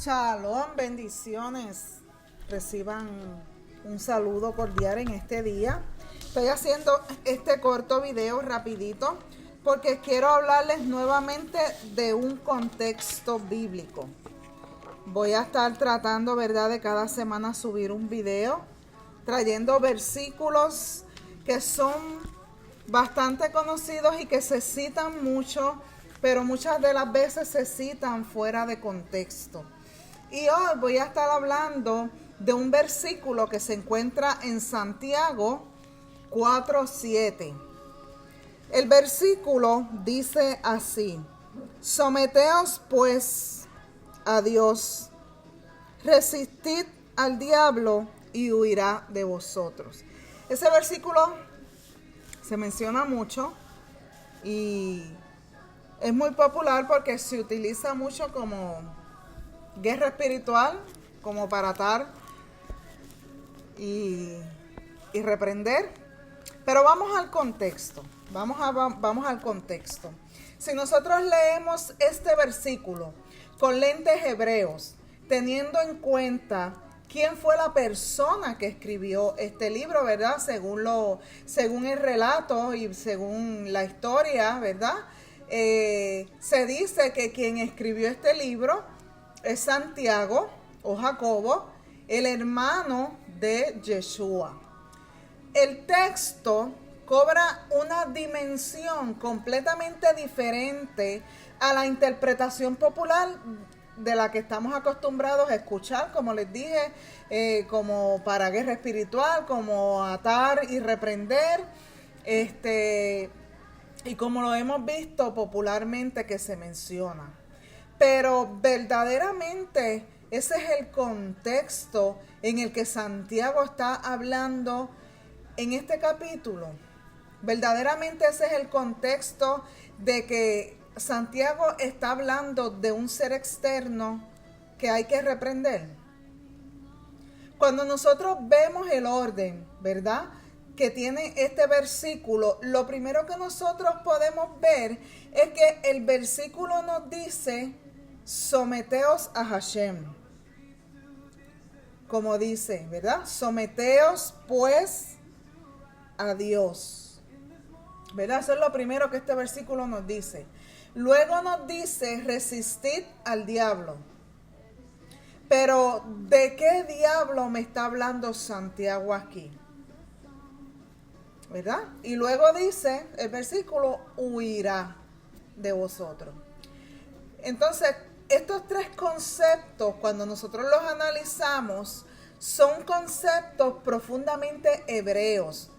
Shalom, bendiciones. Reciban un saludo cordial en este día. Estoy haciendo este corto video rapidito porque quiero hablarles nuevamente de un contexto bíblico. Voy a estar tratando, ¿verdad?, de cada semana subir un video trayendo versículos que son bastante conocidos y que se citan mucho, pero muchas de las veces se citan fuera de contexto. Y hoy voy a estar hablando de un versículo que se encuentra en Santiago 4:7. El versículo dice así: someteos pues a Dios, resistid al diablo y huirá de vosotros. Ese versículo se menciona mucho y es muy popular porque se utiliza mucho como guerra espiritual, como para atar y reprender. Pero vamos al contexto. Vamos al contexto. Si nosotros leemos este versículo con lentes hebreos, teniendo en cuenta quién fue la persona que escribió este libro, ¿verdad? Según el relato y según la historia, ¿verdad? Se dice que quien escribió este libro es Santiago o Jacobo, el hermano de Yeshua. El texto cobra una dimensión completamente diferente a la interpretación popular de la que estamos acostumbrados a escuchar, como les dije, como para guerra espiritual, como atar y reprender, y como lo hemos visto popularmente que se menciona. Pero verdaderamente ese es el contexto en el que Santiago está hablando en este capítulo. Verdaderamente ese es el contexto de que Santiago está hablando de un ser externo que hay que reprender. Cuando nosotros vemos el orden, ¿verdad?, que tiene este versículo, lo primero que nosotros podemos ver es que el versículo nos dice: someteos a Hashem. Como dice, ¿verdad? Someteos pues a Dios. ¿Verdad? Eso es lo primero que este versículo nos dice. Luego nos dice: resistid al diablo. Pero ¿de qué diablo me está hablando Santiago aquí? ¿Verdad? Y luego dice el versículo: huirá de vosotros. Entonces, estos tres conceptos, cuando nosotros los analizamos, son conceptos profundamente hebreos.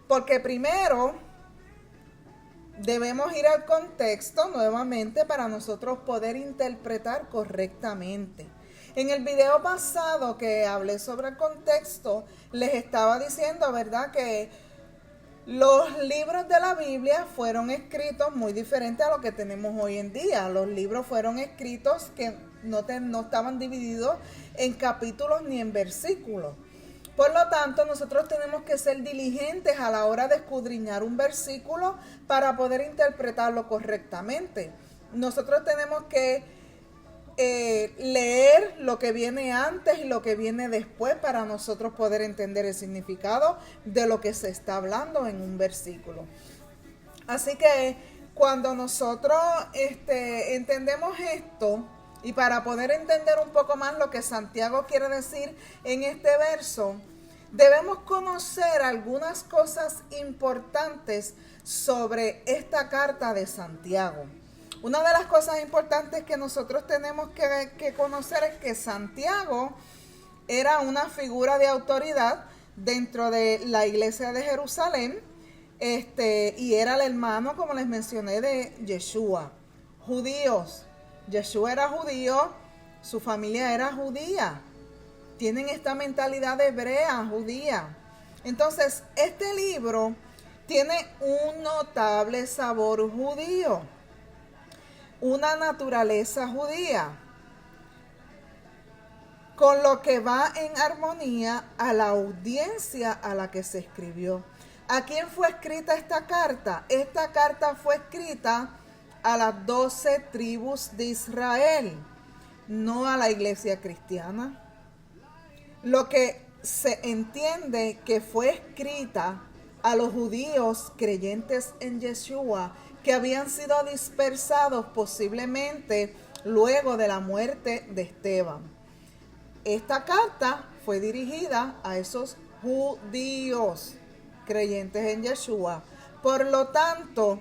Porque primero debemos ir al contexto nuevamente para nosotros poder interpretar correctamente. En el video pasado que hablé sobre el contexto, les estaba diciendo, ¿verdad?, que los libros de la Biblia fueron escritos muy diferente a lo que tenemos hoy en día. Los libros fueron escritos que no estaban divididos en capítulos ni en versículos. Por lo tanto, nosotros tenemos que ser diligentes a la hora de escudriñar un versículo para poder interpretarlo correctamente. Nosotros tenemos que leer lo que viene antes y lo que viene después para nosotros poder entender el significado de lo que se está hablando en un versículo. Así que cuando nosotros entendemos esto, y para poder entender un poco más lo que Santiago quiere decir en este verso, debemos conocer algunas cosas importantes sobre esta carta de Santiago. Una de las cosas importantes que nosotros tenemos que conocer es que Santiago era una figura de autoridad dentro de la iglesia de Jerusalén, y era el hermano, como les mencioné, de Yeshua. Judíos. Yeshua era judío, su familia era judía. Tienen esta mentalidad hebrea, judía. Entonces, este libro tiene un notable sabor judío, una naturaleza judía, con lo que va en armonía a la audiencia a la que se escribió. ¿A quién fue escrita esta carta? Esta carta fue escrita a las 12 tribus de Israel. no a la iglesia cristiana. Lo que se entiende que fue escrita a los judíos creyentes en Yeshua, que habían sido dispersados posiblemente luego de la muerte de Esteban. Esta carta fue dirigida a esos judíos creyentes en Yeshua. Por lo tanto,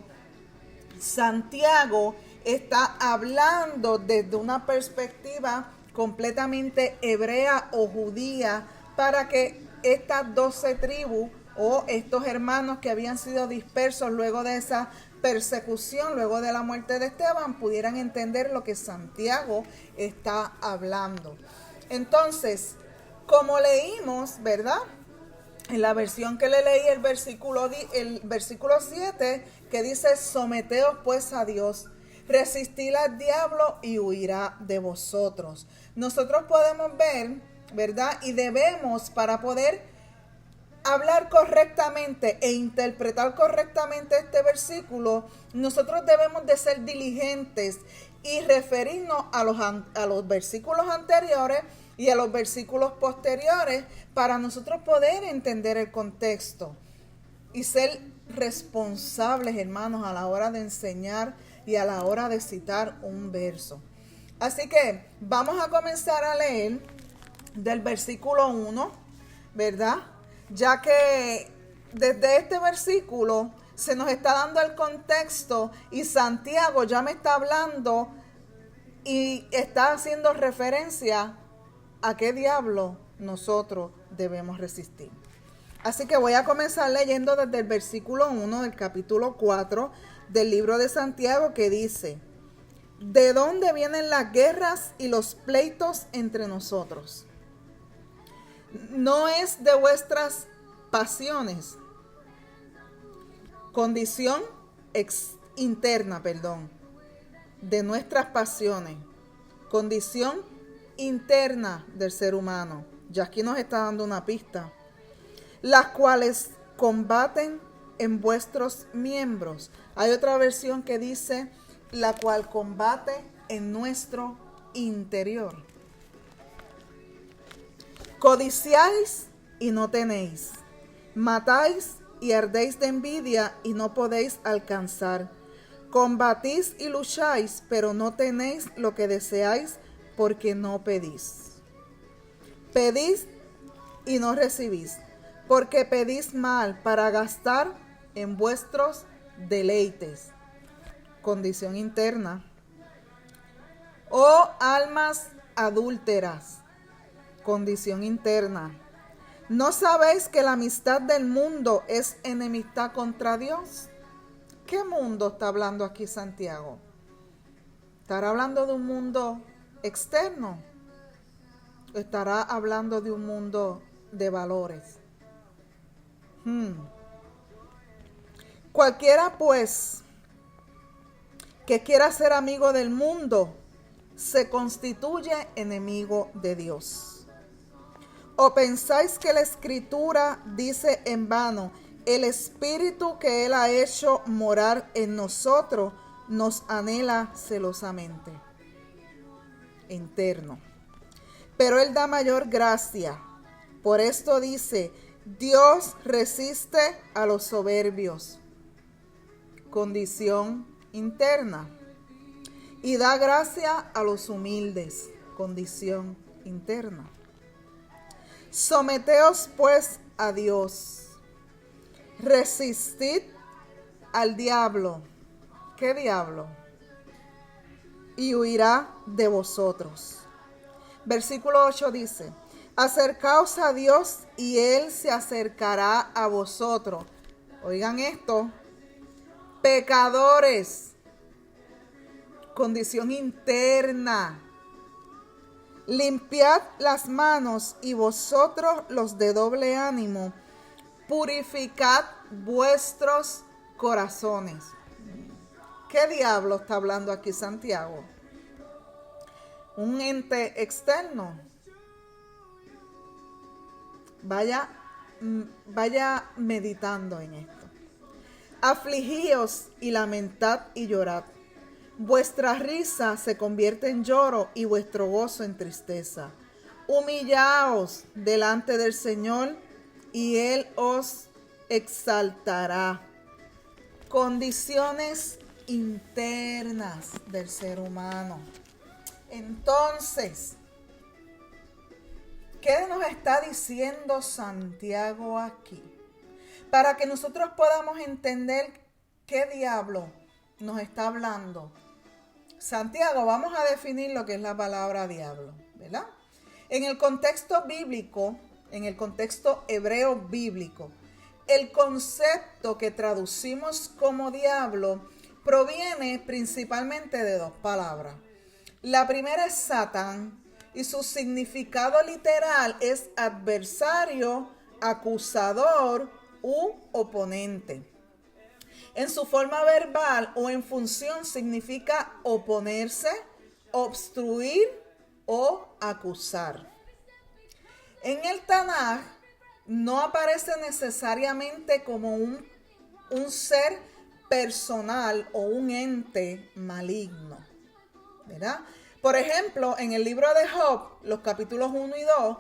Santiago está hablando desde una perspectiva completamente hebrea o judía, para que estas 12 tribus o estos hermanos que habían sido dispersos luego de esa persecución, luego de la muerte de Esteban, pudieran entender lo que Santiago está hablando. Entonces, como leímos, ¿verdad? En la versión que le leí, el versículo 7, que dice: someteos pues a Dios, resistid al diablo y huirá de vosotros. Nosotros podemos ver, ¿verdad? Y debemos, para poder hablar correctamente e interpretar correctamente este versículo, nosotros debemos de ser diligentes y referirnos a los versículos anteriores y a los versículos posteriores, para nosotros poder entender el contexto y ser responsables, hermanos, a la hora de enseñar y a la hora de citar un verso. Así que vamos a comenzar a leer del versículo 1, ¿verdad? Ya que desde este versículo se nos está dando el contexto y Santiago ya me está hablando y está haciendo referencia a qué diablo nosotros debemos resistir. Así que voy a comenzar leyendo desde el versículo 1 del capítulo 4 del libro de Santiago, que dice: ¿de dónde vienen las guerras y los pleitos entre nosotros? ¿No es de vuestras pasiones? Condición interna, de nuestras pasiones. Condición interna del ser humano. Ya aquí nos está dando una pista. Las cuales combaten en vuestros miembros. Hay otra versión que dice: la cual combate en nuestro interior. Codiciáis y no tenéis. Matáis y ardéis de envidia y no podéis alcanzar. Combatís y lucháis, pero no tenéis lo que deseáis, porque no pedís. Pedís y no recibís, porque pedís mal para gastar en vuestros deleites. Condición interna. Oh almas adúlteras. Condición interna. ¿No sabéis que la amistad del mundo es enemistad contra Dios? ¿Qué mundo está hablando aquí Santiago? ¿Estará hablando de un mundo externo? ¿O estará hablando de un mundo de valores? Cualquiera pues que quiera ser amigo del mundo se constituye enemigo de Dios. ¿O pensáis que la Escritura dice en vano: el Espíritu que Él ha hecho morar en nosotros nos anhela celosamente? Interno. Pero Él da mayor gracia. Por esto dice: Dios resiste a los soberbios. Condición interna. Y da gracia a los humildes. Condición interna. Someteos pues a Dios. Resistid al diablo. ¿Qué diablo? Y huirá de vosotros. Versículo 8 dice: acercaos a Dios y Él se acercará a vosotros. Oigan esto: pecadores. Condición interna. Limpiad las manos y vosotros los de doble ánimo, purificad vuestros corazones. ¿Qué diablo está hablando aquí Santiago? Un ente externo. Vaya meditando en esto. Afligíos y lamentad y llorad. Vuestra risa se convierte en lloro y vuestro gozo en tristeza. Humillaos delante del Señor y Él os exaltará. Condiciones internas del ser humano. Entonces, ¿qué nos está diciendo Santiago aquí? Para que nosotros podamos entender qué diablo nos está hablando. Santiago, vamos a definir lo que es la palabra diablo, ¿verdad? En el contexto bíblico, en el contexto hebreo bíblico, el concepto que traducimos como diablo proviene principalmente de dos palabras. La primera es Satán y su significado literal es adversario, acusador u oponente. En su forma verbal o en función significa oponerse, obstruir o acusar. En el Tanaj no aparece necesariamente como un ser personal o un ente maligno, ¿verdad? Por ejemplo, en el libro de Job, los capítulos 1 y 2,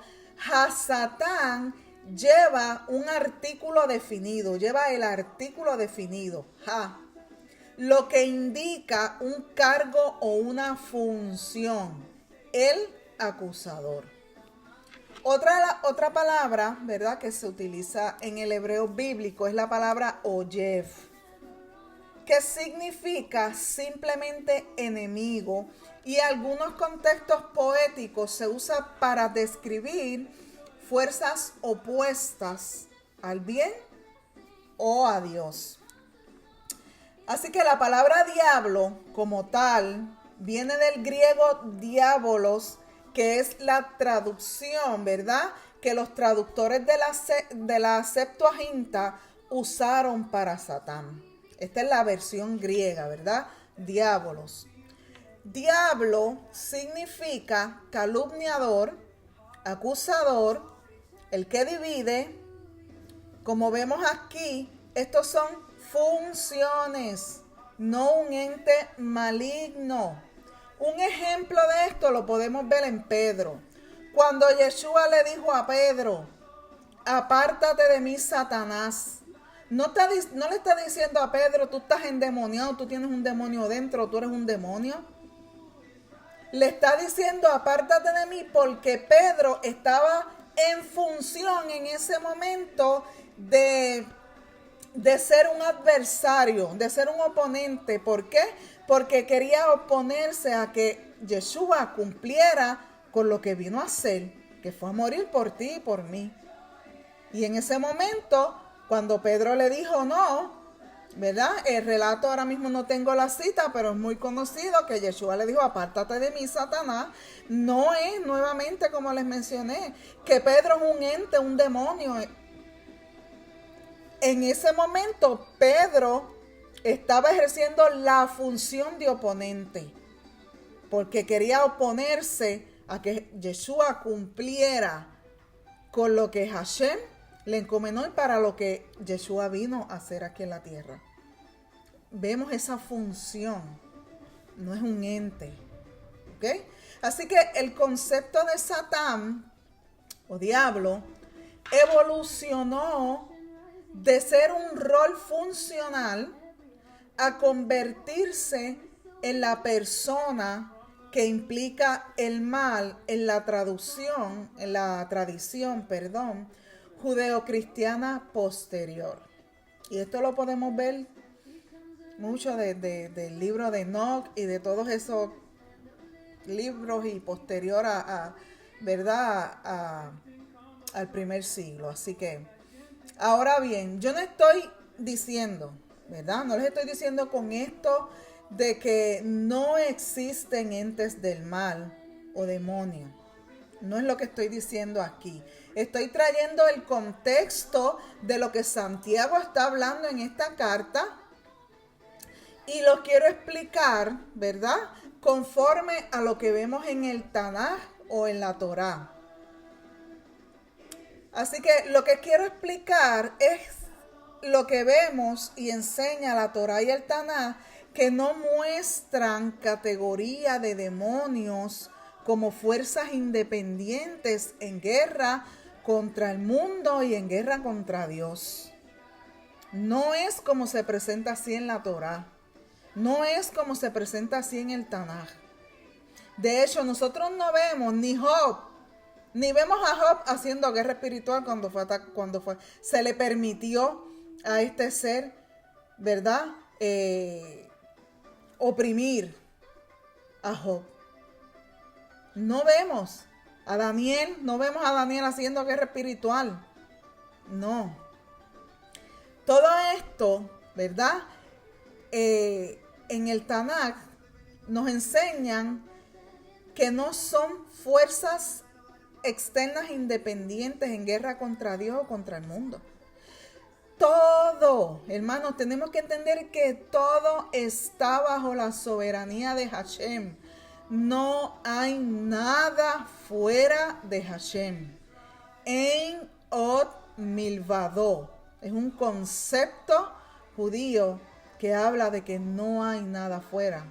Satán lleva un artículo definido, lleva el artículo definido, lo que indica un cargo o una función, el acusador. Otra palabra, ¿verdad?, que se utiliza en el hebreo bíblico es la palabra oyev, que significa simplemente enemigo, y en algunos contextos poéticos se usa para describir fuerzas opuestas al bien o a Dios. Así que la palabra diablo como tal viene del griego diabolos, que es la traducción, ¿verdad?, que los traductores de la Septuaginta usaron para Satán. Esta es la versión griega, ¿verdad? Diabolos. Diablo significa calumniador, acusador, el que divide. Como vemos aquí, estos son funciones, no un ente maligno. Un ejemplo de esto lo podemos ver en Pedro. Cuando Yeshua le dijo a Pedro, apártate de mí, Satanás. No le está diciendo a Pedro, tú estás endemoniado, tú tienes un demonio dentro, tú eres un demonio. Le está diciendo, apártate de mí, porque Pedro estaba en función en ese momento de ser un adversario, de ser un oponente. ¿Por qué? Porque quería oponerse a que Yeshua cumpliera con lo que vino a hacer, que fue a morir por ti y por mí. Y en ese momento, cuando Pedro le dijo no, ¿verdad? El relato ahora mismo no tengo la cita, pero es muy conocido que Yeshua le dijo, apártate de mí, Satanás. No es, nuevamente, como les mencioné, que Pedro es un ente, un demonio. En ese momento, Pedro estaba ejerciendo la función de oponente, porque quería oponerse a que Yeshua cumpliera con lo que Hashem le encomendó y para lo que Yeshua vino a hacer aquí en la tierra. Vemos esa función, no es un ente, ¿ok? Así que el concepto de Satán o diablo evolucionó de ser un rol funcional a convertirse en la persona que implica el mal en la tradición judeocristiana posterior. Y esto lo podemos ver mucho del libro de Enoch y de todos esos libros y posterior ¿verdad? Al primer siglo. Así que, ahora bien, yo no estoy diciendo, ¿verdad? No les estoy diciendo con esto de que no existen entes del mal o demonios. No es lo que estoy diciendo aquí. Estoy trayendo el contexto de lo que Santiago está hablando en esta carta y lo quiero explicar, ¿verdad?, conforme a lo que vemos en el Tanaj o en la Torá. Así que lo que quiero explicar es lo que vemos y enseña la Torá y el Tanaj, que no muestran categoría de demonios como fuerzas independientes en guerra contra el mundo y en guerra contra Dios. No es como se presenta así en la Torá. No es como se presenta así en el Tanaj. De hecho, nosotros no vemos ni vemos a Job haciendo guerra espiritual cuando se le permitió a este ser, ¿verdad? Oprimir a Job. No vemos a Daniel, haciendo guerra espiritual. No. Todo esto, ¿verdad? En el Tanaj nos enseñan que no son fuerzas externas independientes en guerra contra Dios o contra el mundo. Todo, hermanos, tenemos que entender que todo está bajo la soberanía de Hashem. No hay nada fuera de Hashem. Ein od milvado. Es un concepto judío que habla de que no hay nada fuera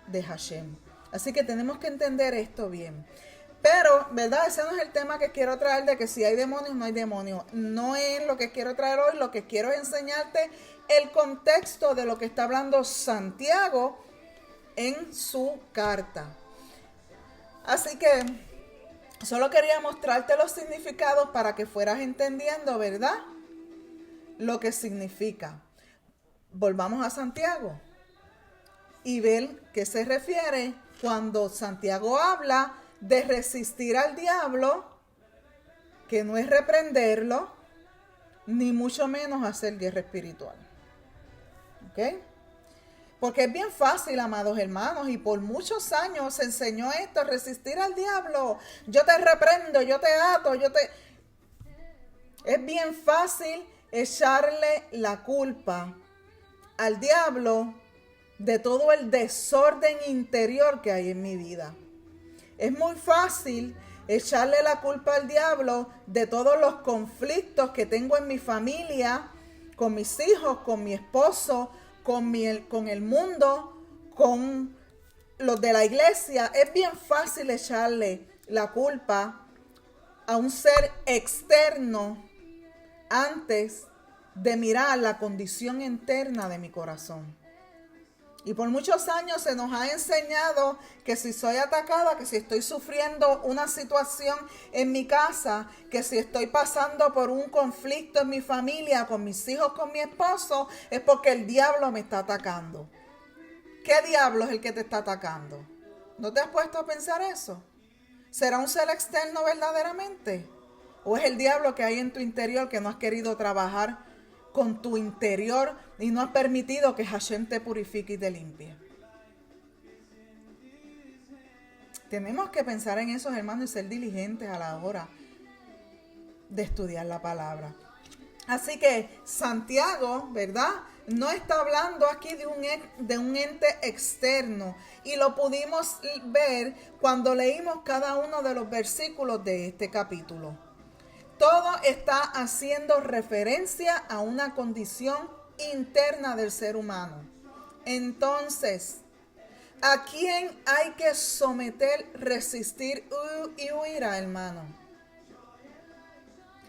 de Hashem. Así que tenemos que entender esto bien. Pero, ¿verdad? Ese no es el tema que quiero traer de que si hay demonios, no hay demonios. No es lo que quiero traer hoy. Lo que quiero es enseñarte el contexto de lo que está hablando Santiago en su carta. Así que solo quería mostrarte los significados para que fueras entendiendo, ¿verdad? Lo que significa. Volvamos a Santiago y ver qué se refiere cuando Santiago habla de resistir al diablo, que no es reprenderlo, ni mucho menos hacer guerra espiritual. ¿Ok? Porque es bien fácil, amados hermanos, y por muchos años se enseñó esto, resistir al diablo. Yo te reprendo, yo te ato, Es bien fácil echarle la culpa al diablo de todo el desorden interior que hay en mi vida. Es muy fácil echarle la culpa al diablo de todos los conflictos que tengo en mi familia, con mis hijos, con mi esposo, con el mundo, con los de la iglesia. Es bien fácil echarle la culpa a un ser externo antes de mirar la condición interna de mi corazón. Y por muchos años se nos ha enseñado que si soy atacada, que si estoy sufriendo una situación en mi casa, que si estoy pasando por un conflicto en mi familia, con mis hijos, con mi esposo, es porque el diablo me está atacando. ¿Qué diablo es el que te está atacando? ¿No te has puesto a pensar eso? ¿Será un ser externo verdaderamente? ¿O es el diablo que hay en tu interior que no has querido trabajar con tu interior y no has permitido que Hashem te purifique y te limpie? Tenemos que pensar en eso, hermanos, y ser diligentes a la hora de estudiar la palabra. Así que Santiago, ¿verdad?, no está hablando aquí de un ente externo. Y lo pudimos ver cuando leímos cada uno de los versículos de este capítulo. Todo está haciendo referencia a una condición interna del ser humano. Entonces, ¿a quién hay que someter, resistir y huir, hermano?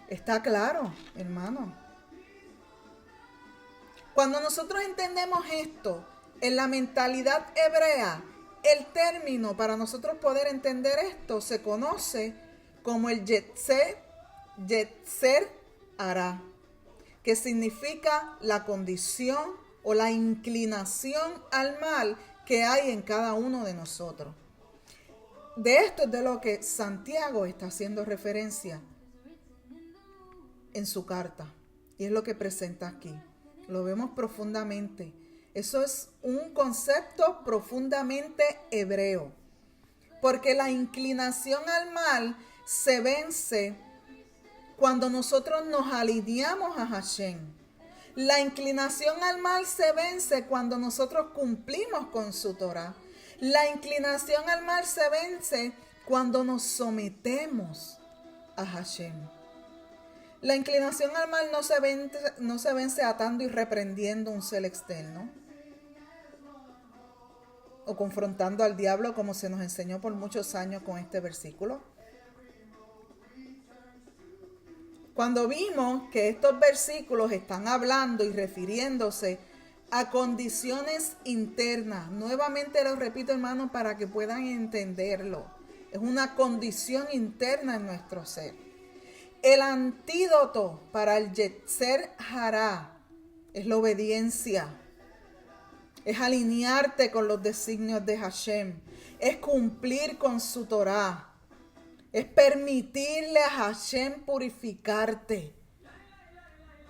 Está claro, hermano. Cuando nosotros entendemos esto en la mentalidad hebrea, el término para nosotros poder entender esto se conoce como el Yetzer Hara, que significa la condición o la inclinación al mal que hay en cada uno de nosotros. De esto es de lo que Santiago está haciendo referencia en su carta, y es lo que presenta aquí. Lo vemos profundamente. Eso es un concepto profundamente hebreo, porque la inclinación al mal se vence cuando nosotros nos alineamos a Hashem. La inclinación al mal se vence cuando nosotros cumplimos con su Torah. La inclinación al mal se vence cuando nos sometemos a Hashem. La inclinación al mal no se vence atando y reprendiendo un ser externo. o confrontando al diablo, como se nos enseñó por muchos años con este versículo. Cuando vimos que estos versículos están hablando y refiriéndose a condiciones internas, nuevamente lo repito, hermanos, para que puedan entenderlo, es una condición interna en nuestro ser. El antídoto para el Yetzer Hará es la obediencia, es alinearte con los designios de Hashem, es cumplir con su Torah, es permitirle a Hashem purificarte.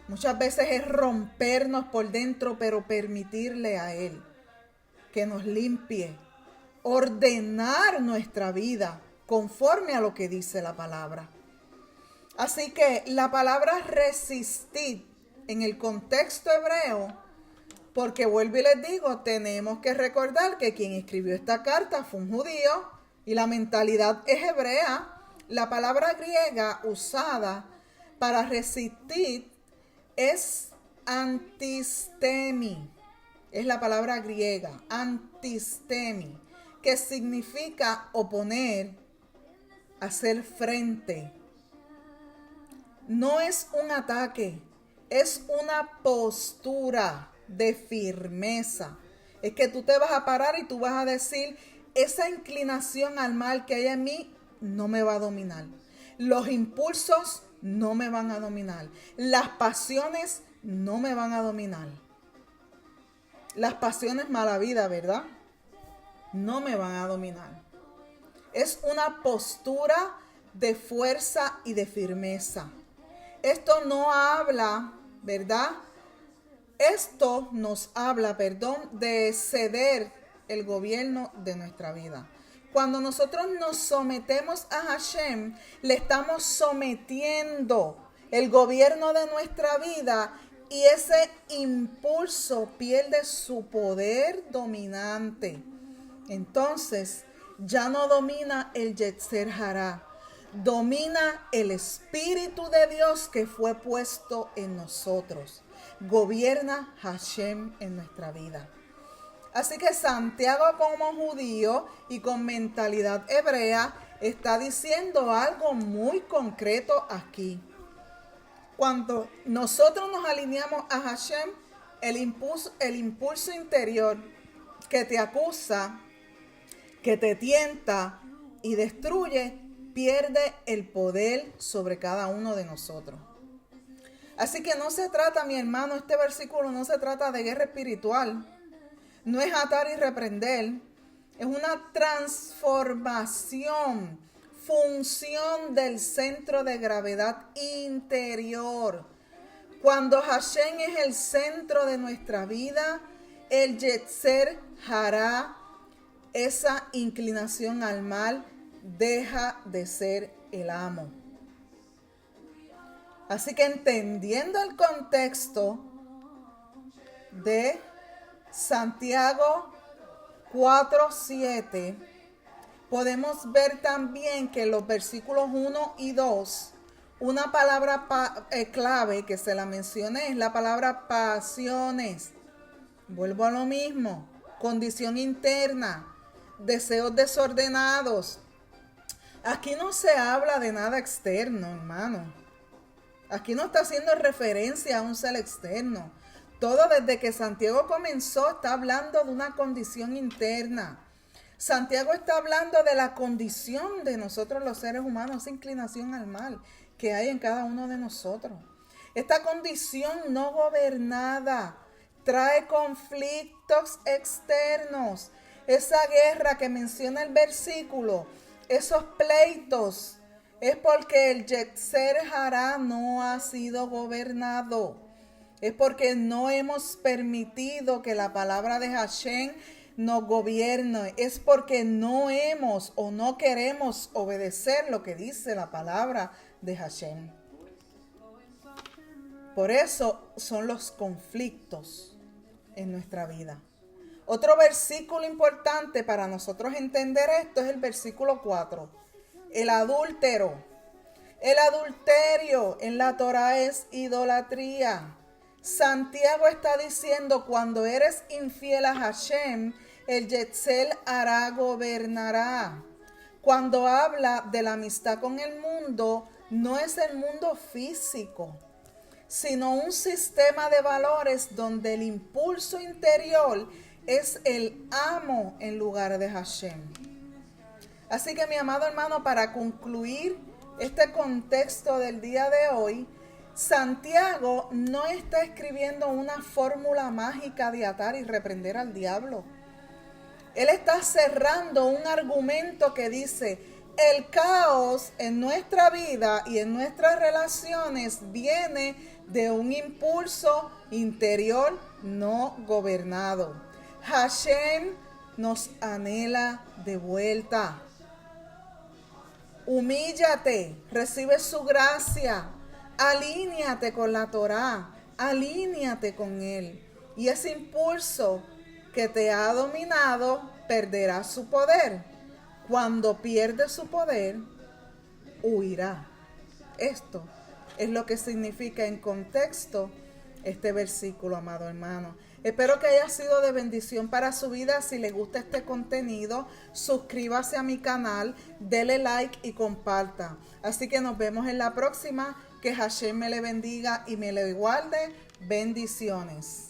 Muchas veces es rompernos por dentro, pero permitirle a Él que nos limpie, ordenar nuestra vida conforme a lo que dice la palabra. Así que la palabra resistir en el contexto hebreo, porque vuelvo y les digo, tenemos que recordar que quien escribió esta carta fue un judío y la mentalidad es hebrea. La palabra griega usada para resistir es antistemi. Es la palabra griega, antistemi, que significa oponer, hacer frente. No es un ataque, es una postura de firmeza. Es que tú te vas a parar y tú vas a decir, esa inclinación al mal que hay en mí no me va a dominar. Los impulsos no me van a dominar. Las pasiones no me van a dominar. Las pasiones mala vida, ¿verdad? No me van a dominar. Es una postura de fuerza y de firmeza. Esto no habla, ¿verdad? Esto nos habla, de ceder el gobierno de nuestra vida. Cuando nosotros nos sometemos a Hashem, le estamos sometiendo el gobierno de nuestra vida y ese impulso pierde su poder dominante. Entonces, ya no domina el Yetzer Hará, domina el Espíritu de Dios que fue puesto en nosotros. Gobierna Hashem en nuestra vida. Así que Santiago, como judío y con mentalidad hebrea, está diciendo algo muy concreto aquí. Cuando nosotros nos alineamos a Hashem, el impulso interior que te acusa, que te tienta y destruye, pierde el poder sobre cada uno de nosotros. Así que no se trata, mi hermano, este versículo no se trata de guerra espiritual. No es atar y reprender, es una transformación, función del centro de gravedad interior. Cuando Hashem es el centro de nuestra vida, el Yetzer Hará, esa inclinación al mal, deja de ser el amo. Así que entendiendo el contexto de Santiago 4:7, podemos ver también que en los versículos 1 y 2, una palabra clave que se la mencioné es la palabra pasiones. Vuelvo a lo mismo, condición interna, deseos desordenados. Aquí no se habla de nada externo, hermano. Aquí no está haciendo referencia a un ser externo. Todo desde que Santiago comenzó está hablando de una condición interna. Santiago está hablando de la condición de nosotros los seres humanos, esa inclinación al mal que hay en cada uno de nosotros. Esta condición no gobernada trae conflictos externos. Esa guerra que menciona el versículo, esos pleitos, es porque el Yetzer Hará no ha sido gobernado. Es porque no hemos permitido que la palabra de Hashem nos gobierne. Es porque no hemos o no queremos obedecer lo que dice la palabra de Hashem. Por eso son los conflictos en nuestra vida. Otro versículo importante para nosotros entender esto es el versículo 4. El adúltero. El adulterio en la Torah es idolatría. Santiago está diciendo, cuando eres infiel a Hashem, El Yetzel hará, gobernará. Cuando habla de la amistad con el mundo, no es el mundo físico, sino un sistema de valores donde el impulso interior es el amo en lugar de Hashem. Así que mi amado hermano, para concluir este contexto del día de hoy, Santiago no está escribiendo una fórmula mágica de atar y reprender al diablo. Él está cerrando un argumento que dice: el caos en nuestra vida y en nuestras relaciones viene de un impulso interior no gobernado. Hashem nos anhela de vuelta. Humíllate, recibe su gracia, alíñate con la Torá, alíñate con Él. Y ese impulso que te ha dominado perderá su poder. Cuando pierde su poder, huirá. Esto es lo que significa en contexto este versículo, amado hermano. Espero que haya sido de bendición para su vida. Si le gusta este contenido, suscríbase a mi canal, dele like y comparta. Así que nos vemos en la próxima. Que Hashem me le bendiga y me le guarde. Bendiciones.